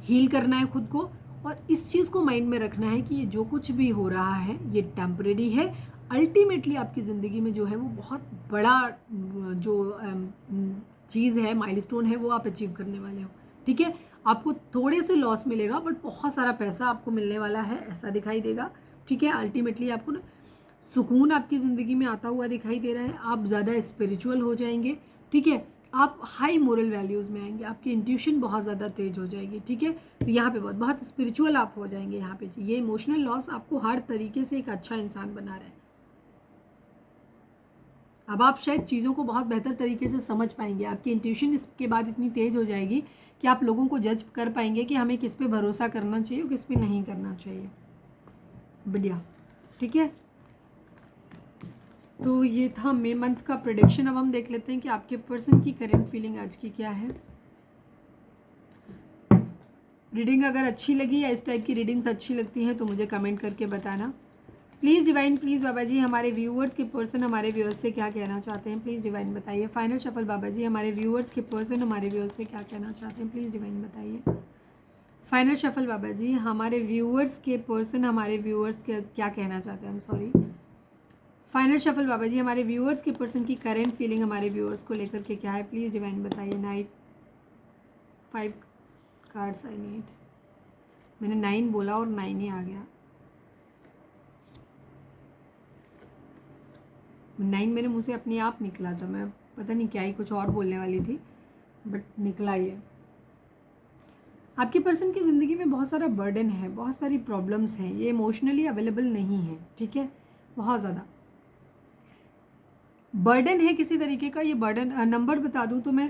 हील करना है खुद को और इस चीज़ को माइंड में रखना है कि ये जो कुछ भी हो रहा है ये टेम्परेरी है। अल्टीमेटली आपकी ज़िंदगी में जो है वो बहुत बड़ा जो चीज़ है, माइलस्टोन है, वो आप अचीव करने वाले हो, ठीक है। आपको थोड़े से लॉस मिलेगा बट बहुत सारा पैसा आपको मिलने वाला है, ऐसा दिखाई देगा, ठीक है। अल्टीमेटली आपको ना सुकून आपकी ज़िंदगी में आता हुआ दिखाई दे रहा है, आप ज़्यादा स्पिरिचुअल हो जाएंगे, ठीक है। आप हाई मोरल वैल्यूज़ में आएंगे, आपकी इंट्यूशन बहुत ज़्यादा तेज हो जाएगी, ठीक है। तो यहाँ पे बहुत स्पिरिचुअल आप हो जाएंगे। यहाँ पे ये इमोशनल लॉस आपको हर तरीके से एक अच्छा इंसान बना रहा है। अब आप शायद चीज़ों को बहुत बेहतर तरीके से समझ पाएंगे, आपकी इंट्यूशन इसके बाद इतनी तेज़ हो जाएगी कि आप लोगों को जज कर पाएंगे कि हमें किस पे भरोसा करना चाहिए और किस पे नहीं करना चाहिए। बढ़िया, ठीक है। तो ये था मई मंथ का प्रेडिक्शन। अब हम देख लेते हैं कि आपके पर्सन की करंट फीलिंग आज की क्या है। रीडिंग अगर अच्छी लगी या इस टाइप की रीडिंग्स अच्छी लगती हैं तो मुझे कमेंट करके बताना। Please divine, please Baba ji हमारे व्यूअर्स के पर्सन हमारे व्यूअर्स से क्या कहना चाहते हैं, प्लीज़ डिवाइन बताइए। फाइनल शफल बाबा जी हमारे व्यूअर्स के पर्सन हमारे व्यूअर्स से क्या कहना चाहते हैं, प्लीज़ डिवाइन बताइए। फाइनल शफल बाबा जी हमारे व्यूअर्स के पर्सन हमारे व्यूअर्स के क्या कहना चाहते हैं, I am sorry. Final shuffle Baba ji हमारे व्यूअर्स के पर्सन की करंट फीलिंग हमारे व्यूअर्स को लेकर के क्या है, प्लीज़ डिवाइन बताइए। नाइट 5 कार्ड्स आई नीड, मैंने 9 बोला और 9 ही आ गया। 9 मेरे मुँह से अपने आप निकला था, मैं पता नहीं क्या ही कुछ और बोलने वाली थी बट निकला ये। आपके पर्सन की ज़िंदगी में बहुत सारा बर्डन है, बहुत सारी प्रॉब्लम्स हैं, ये इमोशनली अवेलेबल नहीं है, ठीक है। बहुत ज़्यादा बर्डन है किसी तरीके का। ये बर्डन नंबर बता दूं तो मैं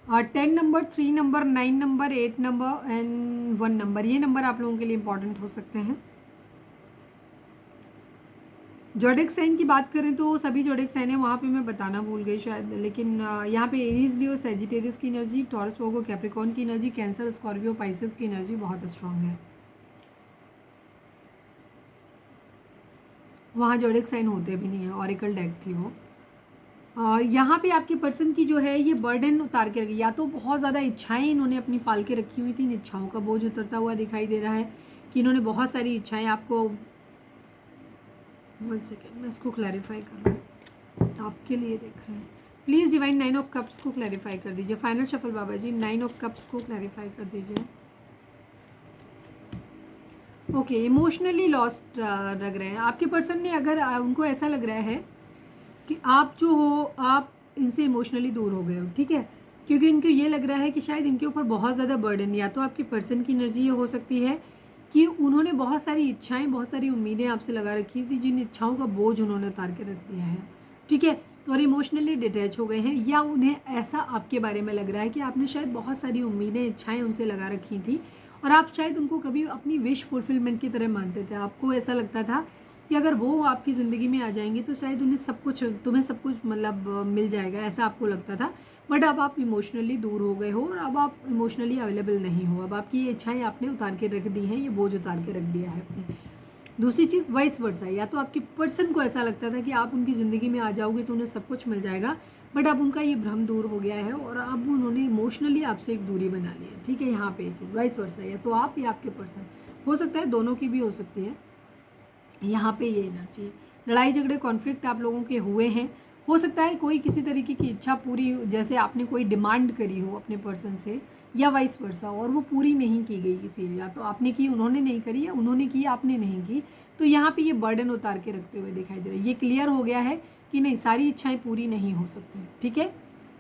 10 number, 3 number, 9 number, 8 number and 1 number, ये नंबर आप लोगों के लिए इंपॉर्टेंट हो सकते हैं। जोडिक साइन की बात करें तो सभी जोडिक साइन है, वहाँ पे मैं बताना भूल गई शायद, लेकिन यहाँ पे एरीज, लियो, सेजिटेरियस की एनर्जी, टॉरस, वर्गो, कैप्रिकॉर्न की एनर्जी, कैंसर, स्कॉर्पियो, पाइसेस की एनर्जी बहुत स्ट्रांग है। वहाँ जोडिक साइन होते भी नहीं है, ऑरिकल डेक थी वो। यहाँ पे आपके पर्सन की जो है ये बर्डन उतार के रखी, या तो बहुत ज़्यादा इच्छाएं इन्होंने अपनी पाल के रखी हुई थी, इन इच्छाओं का बोझ उतरता हुआ दिखाई दे रहा है, कि इन्होंने बहुत सारी इच्छाएं आपको, 1 सेकेंड मैं इसको क्लैरिफाई कर रहा हूँ, आपके लिए देख रहे हैं। प्लीज़ डिवाइन 9 ऑफ कप्स को क्लैरिफाई कर दीजिए। Final shuffle Baba ji 9 of cups को क्लैरिफाई कर दीजिए। ओके, इमोशनली लॉस्ट लग रहे हैं आपके पर्सन ने। अगर उनको ऐसा लग रहा है कि आप जो हो, आप इनसे इमोशनली दूर हो गए हो, ठीक है, क्योंकि इनको ये लग रहा है कि शायद इनके ऊपर बहुत ज़्यादा बर्डन, या तो आपके पर्सन की एनर्जी ये हो सकती है कि उन्होंने बहुत सारी इच्छाएं, बहुत सारी उम्मीदें आपसे लगा रखी थी, जिन इच्छाओं का बोझ उन्होंने उतार के रख दिया है, ठीक है, और इमोशनली डिटैच हो गए हैं, या उन्हें ऐसा आपके बारे में लग रहा है कि आपने शायद बहुत सारी उम्मीदें, इच्छाएं उनसे लगा रखी थी, और आप शायद उनको कभी अपनी विश फुलफिलमेंट की तरह मानते थे। आपको ऐसा लगता था कि अगर वो आपकी ज़िंदगी में आ जाएंगी तो शायद उन्हें सब कुछ, तुम्हें सब कुछ मतलब मिल जाएगा, ऐसा आपको लगता था। बट अब आप इमोशनली दूर हो गए हो और अब आप इमोशनली अवेलेबल नहीं हो। अब आपकी ये इच्छाएं आपने उतार के रख दी हैं, ये बोझ उतार के रख दिया है आपने। दूसरी चीज़ वाइस वर्सा, या तो आपके पर्सन को ऐसा लगता था कि आप उनकी ज़िंदगी में आ जाओगे तो उन्हें सब कुछ मिल जाएगा, बट अब उनका ये भ्रम दूर हो गया है और अब उन्होंने इमोशनली आपसे एक दूरी बना ली है, ठीक है। यहाँ पे ये चीज़ वाइस वर्सा, या तो आप या आपके पर्सन, हो सकता है दोनों की भी हो सकती है। यहाँ पे ये एनर्जी है, लड़ाई झगड़े कॉन्फ्लिक्ट आप लोगों के हुए हैं। हो सकता है कोई किसी तरीके की इच्छा पूरी, जैसे आपने कोई डिमांड करी हो अपने पर्सन से, या वाइस वर्सा, और वो पूरी नहीं की गई किसी, या तो आपने की उन्होंने नहीं करी, या उन्होंने की आपने नहीं की। तो यहाँ पे ये बर्डन उतार के रखते हुए दिखाई दे रहा है। ये क्लियर हो गया है कि नहीं, सारी इच्छाएं पूरी नहीं हो सकती, ठीक है,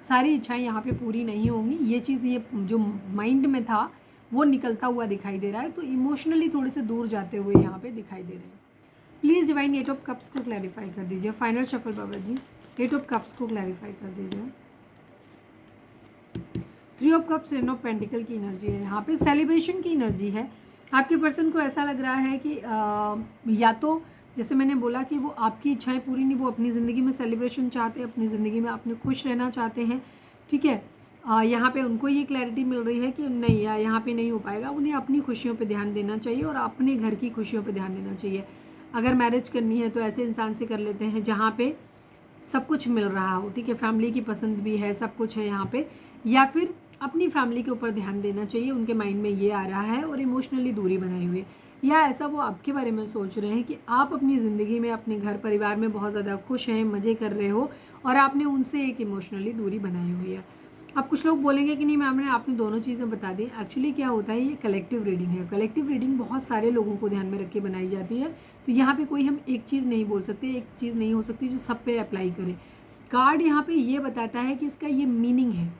सारी इच्छाएं यहाँ पे पूरी नहीं होंगी। ये चीज़, ये जो माइंड में था वो निकलता हुआ दिखाई दे रहा है। तो इमोशनली थोड़े से दूर जाते हुए यहाँ पे दिखाई दे रहे हैं। प्लीज़ डिवाइन 8 ऑफ कप्स को क्लैरिफाई कर दीजिए। Final shuffle Baba ji 8 of cups को क्लैरिफाई कर दीजिए। 3 ऑफ कप्स, 10 ऑफ पेंटिकल की एनर्जी है यहाँ पे, सेलिब्रेशन की एनर्जी है। आपके पर्सन को ऐसा लग रहा है कि या तो जैसे मैंने बोला कि वो आपकी इच्छाएं पूरी नहीं, वो अपनी ज़िंदगी में सेलिब्रेशन चाहते हैं, अपनी ज़िंदगी में अपने खुश रहना चाहते हैं, ठीक है। यहाँ पे उनको ये क्लैरिटी मिल रही है कि नहीं, यहाँ पे नहीं हो पाएगा, उन्हें अपनी खुशियों पे ध्यान देना चाहिए और अपने घर की खुशियों पे ध्यान देना चाहिए। अगर मैरिज करनी है तो ऐसे इंसान से कर लेते हैं जहाँ पे सब कुछ मिल रहा हो, ठीक है, फैमिली की पसंद भी है, सब कुछ है यहाँ पे, या फिर अपनी फैमिली के ऊपर ध्यान देना चाहिए, उनके माइंड में ये आ रहा है, और इमोशनली दूरी बनाई हुई है, या ऐसा वो आपके बारे में सोच रहे हैं कि आप अपनी ज़िंदगी में, अपने घर परिवार में बहुत ज़्यादा खुश हैं, मज़े कर रहे हो, और आपने उनसे एक इमोशनली दूरी बनाई हुई है। अब कुछ लोग बोलेंगे कि नहीं मैम ने आपने दोनों चीज़ें बता दी। एक्चुअली क्या होता है, ये कलेक्टिव रीडिंग है। कलेक्टिव रीडिंग बहुत सारे लोगों को ध्यान में रख के बनाई जाती है, तो यहाँ पे कोई हम एक चीज़ नहीं बोल सकते, एक चीज़ नहीं हो सकती जो सब पे अप्लाई करे। कार्ड यहाँ पे ये बताता है कि इसका ये मीनिंग है।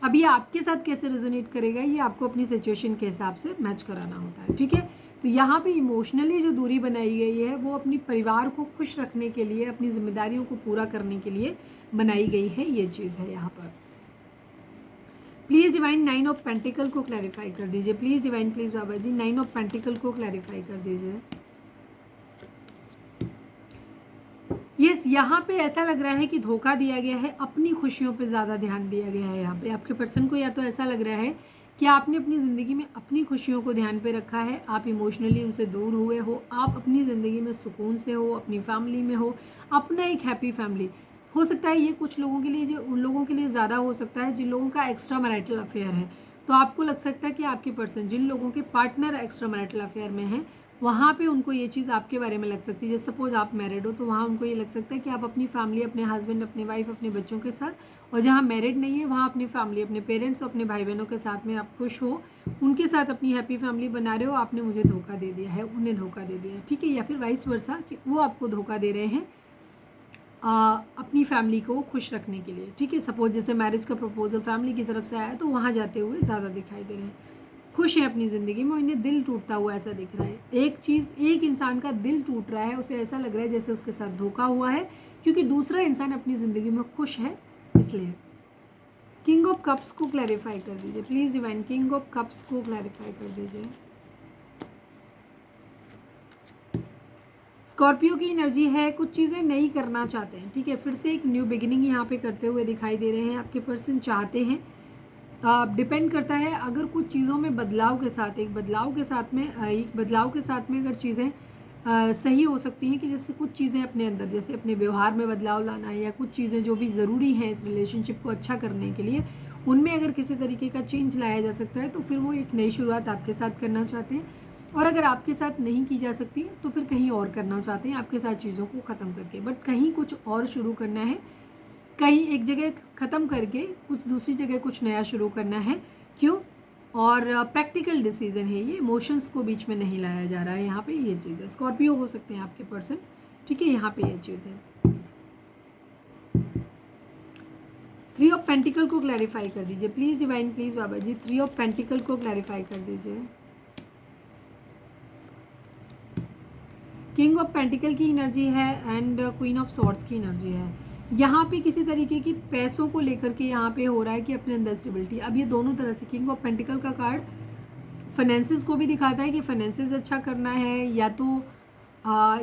अब ये आपके साथ कैसे रेजोनेट करेगा, ये आपको अपनी सिचुएशन के हिसाब से मैच कराना होता है, ठीक है। तो यहाँ पे इमोशनली जो दूरी बनाई गई है वो अपनी परिवार को खुश रखने के लिए, अपनी जिम्मेदारियों को पूरा करने के लिए बनाई गई है, ये चीज़ है यहाँ पर। प्लीज़ डिवाइन 9 ऑफ पेंटिकल को क्लैरिफाई कर दीजिए। Please divine, please Baba ji 9 of pentacle को क्लैरिफाई कर दीजिए। यस, यहाँ पे ऐसा लग रहा है कि धोखा दिया गया है, अपनी खुशियों पे ज़्यादा ध्यान दिया गया है यहाँ पे आपके पर्सन को। या तो ऐसा लग रहा है कि आपने अपनी ज़िंदगी में अपनी खुशियों को ध्यान पे रखा है, आप इमोशनली उनसे दूर हुए हो, आप अपनी ज़िंदगी में सुकून से हो, अपनी फैमिली में हो, अपना एक हैप्पी फैमिली। हो सकता है ये कुछ लोगों के लिए, जो उन लोगों के लिए ज़्यादा हो सकता है जिन लोगों का एक्स्ट्रा मैरिटल अफेयर है। तो आपको लग सकता है कि आपके पर्सन, जिन लोगों के पार्टनर एक्स्ट्रा मैरिटल अफेयर में हैं, वहाँ पे उनको ये चीज़ आपके बारे में लग सकती है। जैसे सपोज आप मैरिड हो तो वहाँ उनको ये लग सकता है कि आप अपनी फैमिली, अपने हस्बैंड, अपने वाइफ, अपने बच्चों के साथ, और जहाँ मैरिड नहीं है वहाँ अपनी फैमिली, अपने पेरेंट्स और अपने भाई बहनों के साथ में आप खुश हो, उनके साथ अपनी हैप्पी फैमिली बना रहे हो। आपने मुझे धोखा दे दिया है, उन्हें धोखा दे दिया है, ठीक है। या फिर वाइस वर्सा कि वो आपको धोखा दे रहे हैं अपनी फैमिली को खुश रखने के लिए, ठीक है। सपोज जैसे मैरिज का प्रपोजल फैमिली की तरफ से आया तो वहाँ जाते हुए ज़्यादा दिखाई दे रहे हैं, खुश है अपनी ज़िंदगी में, इन्हें दिल टूटता हुआ ऐसा दिख रहा है। एक चीज़, एक इंसान का दिल टूट रहा है, उसे ऐसा लग रहा है जैसे उसके साथ धोखा हुआ है, क्योंकि दूसरा इंसान अपनी ज़िंदगी में खुश है, इसलिए। किंग ऑफ कप्स को क्लैरिफाई कर दीजिए please divine, king of cups को क्लैरिफाई कर दीजिए। स्कॉर्पियो की एनर्जी है, कुछ चीज़ें नहीं करना चाहते हैं, ठीक है, फिर से एक न्यू बिगिनिंग यहाँ पे करते हुए दिखाई दे रहे हैं। आपके पर्सन चाहते हैं, डिपेंड करता है, अगर कुछ चीज़ों में बदलाव के साथ, एक बदलाव के साथ में अगर चीज़ें सही हो सकती हैं, कि जैसे कुछ चीज़ें अपने अंदर, जैसे अपने व्यवहार में बदलाव लाना है, या कुछ चीज़ें जो भी ज़रूरी हैं इस रिलेशनशिप को अच्छा करने के लिए, उनमें अगर किसी तरीके का चेंज लाया जा सकता है तो फिर वो एक नई शुरुआत आपके साथ करना चाहते हैं। और अगर आपके साथ नहीं की जा सकती तो फिर कहीं और करना चाहते हैं आपके साथ चीज़ों को ख़त्म करके, बट कहीं कुछ और शुरू करना है, कहीं एक जगह ख़त्म करके कुछ दूसरी जगह कुछ नया शुरू करना है। क्यों? और प्रैक्टिकल डिसीजन है ये, इमोशंस को बीच में नहीं लाया जा रहा है यहाँ पे, ये चीज़ है। स्कॉर्पियो हो सकते हैं आपके पर्सन, ठीक है, यहाँ पे ये चीज़ है। 3 ऑफ पेंटिकल को क्लैरिफाई कर दीजिए please divine, please Baba ji 3 of pentacle को क्लैरिफाई कर दीजिए। किंग ऑफ पेंटिकल की एनर्जी है एंड क्वीन ऑफ सॉर्ड्स की एनर्जी है। यहाँ पे किसी तरीके की पैसों को लेकर के यहाँ पे हो रहा है कि अपने अंदर स्टेबिलिटी। अब ये दोनों तरह से, किंग ऑफ पेंटिकल का कार्ड फाइनेंसिस को भी दिखाता है कि फाइनेंसिस अच्छा करना है, या तो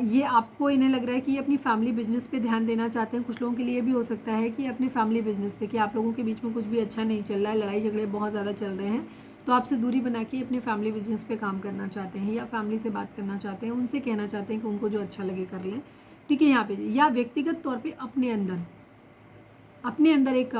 ये आपको इन्हें लग रहा है कि ये अपनी फैमिली बिजनेस पे ध्यान देना चाहते हैं। कुछ लोगों के लिए भी हो सकता है कि अपने फैमिली बिजनेस पे, कि आप लोगों के बीच में कुछ भी अच्छा नहीं चल रहा है, लड़ाई झगड़े बहुत ज़्यादा चल रहे हैं, तो आपसे दूरी बना के अपने फैमिली बिजनेस पे काम करना चाहते हैं, या फैमिली से बात करना चाहते हैं, उनसे कहना चाहते हैं कि उनको जो अच्छा लगे कर लें, ठीक है यहाँ पे। या व्यक्तिगत तौर पे अपने अंदर एक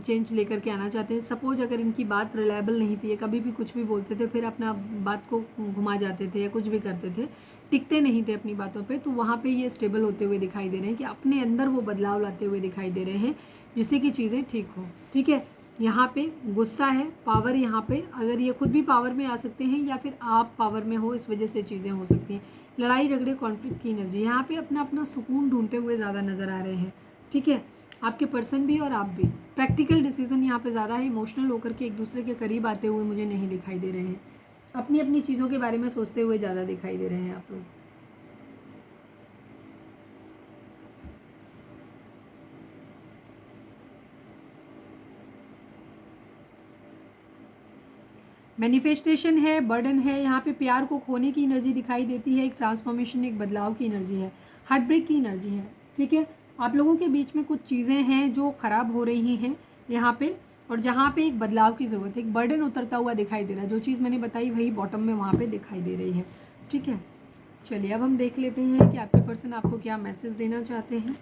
चेंज लेकर के आना चाहते हैं। सपोज अगर इनकी बात रिलायबल नहीं थी, कभी भी कुछ भी बोलते थे, फिर अपना बात को घुमा जाते थे या कुछ भी करते थे, टिकते नहीं थे अपनी बातों पे, तो वहाँ पे ये स्टेबल होते हुए दिखाई दे रहे हैं कि अपने अंदर वो बदलाव लाते हुए दिखाई दे रहे हैं, जिससे कि चीज़ें ठीक हो, ठीक है। यहाँ पे गुस्सा है, पावर यहाँ पे, अगर ये खुद भी पावर में आ सकते हैं या फिर आप पावर में हो, इस वजह से चीज़ें हो सकती हैं। लड़ाई झगड़े, कॉन्फ्लिक्ट की एनर्जी यहाँ पे अपना अपना सुकून ढूंढते हुए ज़्यादा नज़र आ रहे हैं, ठीक है, आपके पर्सन भी और आप भी। प्रैक्टिकल डिसीजन यहाँ पे ज़्यादा है, इमोशनल होकर के एक दूसरे के करीब आते हुए मुझे नहीं दिखाई दे रहे हैं, अपनी अपनी चीज़ों के बारे में सोचते हुए ज़्यादा दिखाई दे रहे हैं आप लोग। मैनिफेस्टेशन है, बर्डन है, यहाँ पे प्यार को खोने की एनर्जी दिखाई देती है, एक ट्रांसफॉर्मेशन, एक बदलाव की एनर्जी है, हार्ट ब्रेक की एनर्जी है, ठीक है। आप लोगों के बीच में कुछ चीज़ें हैं जो ख़राब हो रही हैं यहाँ पे, और जहाँ पे एक बदलाव की ज़रूरत है, एक बर्डन उतरता हुआ दिखाई दे रहा है। जो चीज़ मैंने बताई वही बॉटम में वहाँ पे दिखाई दे रही है, ठीक है। चलिए अब हम देख लेते हैं कि आपके पर्सन आपको क्या मैसेज देना चाहते हैं।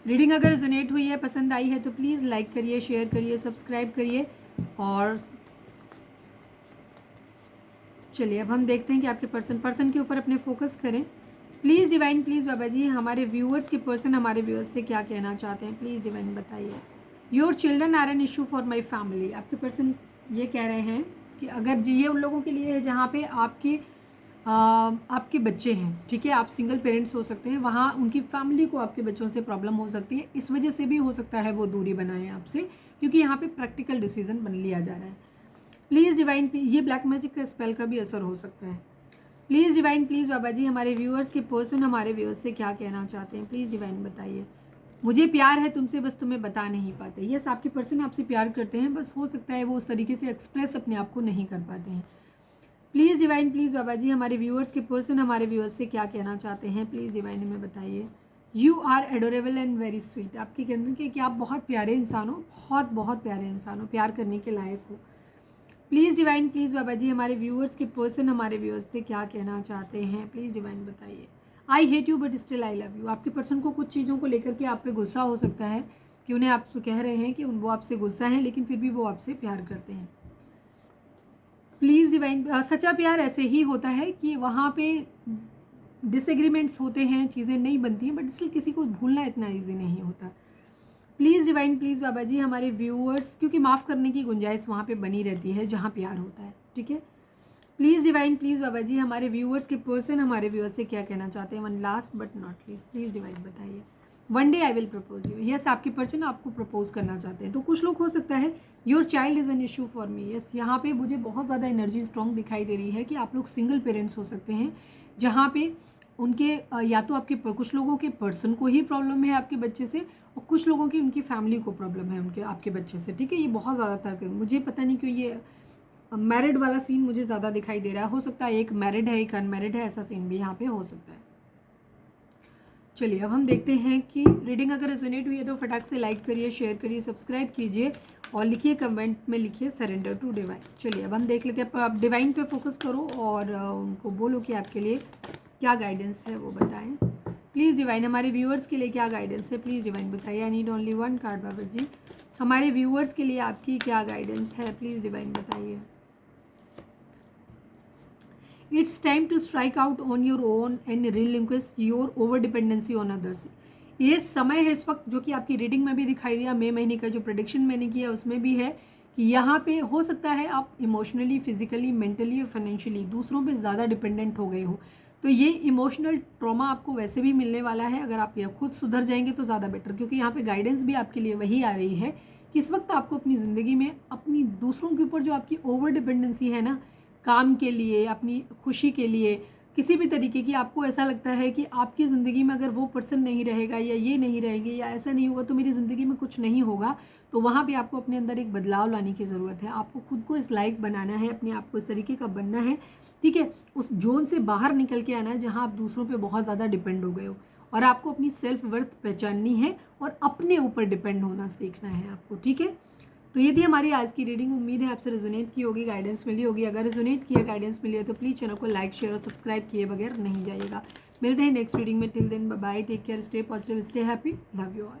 रीडिंग अगर रेजोनेट हुई है, पसंद आई है, तो प्लीज़ लाइक करिए, शेयर करिए, सब्सक्राइब करिए। और चलिए अब हम देखते हैं कि आपके पर्सन के ऊपर अपने फोकस करें। Please divine, please Baba ji हमारे व्यूअर्स के पर्सन हमारे व्यूअर्स से क्या कहना चाहते हैं, प्लीज़ डिवाइन बताइए। Your children are an issue for my family. आपके पर्सन ये कह रहे हैं कि अगर ये उन लोगों के लिए है जहाँ पे आपके बच्चे हैं, ठीक है, आप सिंगल पेरेंट्स हो सकते हैं, वहाँ उनकी फैमिली को आपके बच्चों से प्रॉब्लम हो सकती है, इस वजह से भी हो सकता है वो दूरी बनाएं आपसे, क्योंकि यहाँ पे प्रैक्टिकल डिसीजन बन लिया जा रहा है। प्लीज़ डिवाइन, ये ब्लैक मैजिक का स्पेल का भी असर हो सकता है। Please divine, please Baba ji हमारे व्यूअर्स के पर्सन हमारे व्यूअर्स से क्या कहना चाहते हैं, प्लीज़ डिवाइन बताइए। मुझे प्यार है तुमसे, बस तुम्हें बता नहीं पाते। यस, आपके पर्सन आपसे प्यार करते हैं, बस हो सकता है वो उस तरीके से एक्सप्रेस अपने आप को नहीं कर पाते हैं। Please divine, please Baba ji हमारे व्यूअर्स के पर्सन हमारे व्यूअर्स से क्या कहना चाहते हैं, प्लीज़ डिवाइन हमें बताइए। You are adorable and very sweet. आपके कहने कि आप बहुत प्यारे इंसान हो, बहुत बहुत प्यारे इंसान हो, प्यार करने के लायक हो। Please divine, please Baba ji हमारे व्यूअर्स के पर्सन हमारे व्यूअर्स से क्या कहना चाहते हैं, प्लीज़ डिवाइन बताइए। I hate you but still I love you. आपके पर्सन को कुछ चीज़ों को लेकर के आप पे गुस्सा हो सकता है कि उन्हें आप कह रहे हैं कि वो आपसे गुस्सा हैं, लेकिन फिर भी वो आपसे प्यार करते हैं। प्लीज़ डिवाइन, सच्चा प्यार ऐसे ही होता है कि वहाँ पे डिसएग्रीमेंट्स होते हैं, चीज़ें नहीं बनती हैं, बट स्टिल किसी को भूलना इतना ईजी नहीं होता। Please divine, please Baba ji हमारे व्यूअर्स, क्योंकि माफ़ करने की गुंजाइश वहाँ पे बनी रहती है जहाँ प्यार होता है, ठीक है। Please divine, please Baba ji हमारे व्यूअर्स के पर्सन हमारे व्यूअर्स से क्या कहना चाहते हैं। One last but not least, please divine बताइए। One day I will propose you. Yes, आपके पर्सन आपको प्रपोज करना चाहते हैं। तो कुछ लोग हो सकता है your child is an issue for me. Yes, यहाँ पे मुझे बहुत ज़्यादा एनर्जी स्ट्रॉन्ग दिखाई दे रही है कि आप लोग सिंगल पेरेंट्स हो सकते हैं, जहाँ पे उनके या तो आपके कुछ लोगों के पर्सन को ही प्रॉब्लम है आपके बच्चे से, और कुछ लोगों की उनकी फैमिली को प्रॉब्लम है उनके आपके बच्चे से, ठीक है। ये बहुत ज़्यादातर मुझे पता नहीं क्यों ये मैरिड वाला सीन मुझे ज़्यादा दिखाई दे रहा है। हो सकता है एक मैरिड है एक अनमैरिड है, ऐसा सीन भी यहाँ पे हो सकता है। चलिए अब हम देखते हैं कि रीडिंग अगर रेजोनेट हुई है तो फटाक से लाइक करिए, शेयर करिए, सब्सक्राइब कीजिए और लिखिए कमेंट में, लिखिए सरेंडर टू डिवाइन। चलिए अब हम देख लेते हैं। आप डिवाइन पे फोकस करो और उनको बोलो कि आपके लिए क्या गाइडेंस है वो बताएं। प्लीज़ डिवाइन हमारे व्यूअर्स के लिए क्या गाइडेंस है, प्लीज़ डिवाइन बताइए। I need only one card Baba ji, हमारे व्यूअर्स के लिए आपकी क्या गाइडेंस है, प्लीज़ डिवाइन बताइए। It's time to strike out on your own and relinquish your over dependency on others. ये समय है इस वक्त, जो कि आपकी रीडिंग में भी दिखाई दिया, मई महीने का जो प्रेडिक्शन मैंने किया उसमें भी है कि यहाँ पे हो सकता है आप इमोशनली, फिजिकली, मेंटली और फाइनेंशियली दूसरों पे ज़्यादा डिपेंडेंट हो गए हो। तो ये इमोशनल ट्रॉमा आपको वैसे भी मिलने वाला है। अगर आप ये खुद सुधर जाएंगे तो ज़्यादा बेटर, क्योंकि यहाँ पे गाइडेंस भी आपके लिए वही आ रही है कि इस वक्त आपको अपनी ज़िंदगी में अपनी दूसरों के ऊपर जो आपकी ओवर डिपेंडेंसी है ना, काम के लिए, अपनी खुशी के लिए, किसी भी तरीके की, आपको ऐसा लगता है कि आपकी ज़िंदगी में अगर वो पर्सन नहीं रहेगा या ये नहीं रहेंगे या ऐसा नहीं होगा तो मेरी ज़िंदगी में कुछ नहीं होगा। तो वहाँ पे आपको अपने अंदर एक बदलाव लाने की ज़रूरत है। आपको खुद को इस लायक बनाना है, अपने आप को इस तरीके का बनना है, ठीक है। उस जोन से बाहर निकल के आना है जहाँ आप दूसरों पे बहुत ज़्यादा डिपेंड हो गए हो, और आपको अपनी सेल्फ वर्थ पहचाननी है और अपने ऊपर डिपेंड होना सीखना है आपको, ठीक है। तो ये थी हमारी आज की रीडिंग। उम्मीद है आपसे रेजोनेट की होगी, गाइडेंस मिली होगी। अगर रेजोनेट किया, गाइडेंस मिली है तो प्लीज़ चैनल को लाइक, शेयर और सब्सक्राइब किए बगैर नहीं जाइएगा। मिलते हैं नेक्स्ट रीडिंग में। Till then bye bye, take care, stay positive, stay happy, love you all.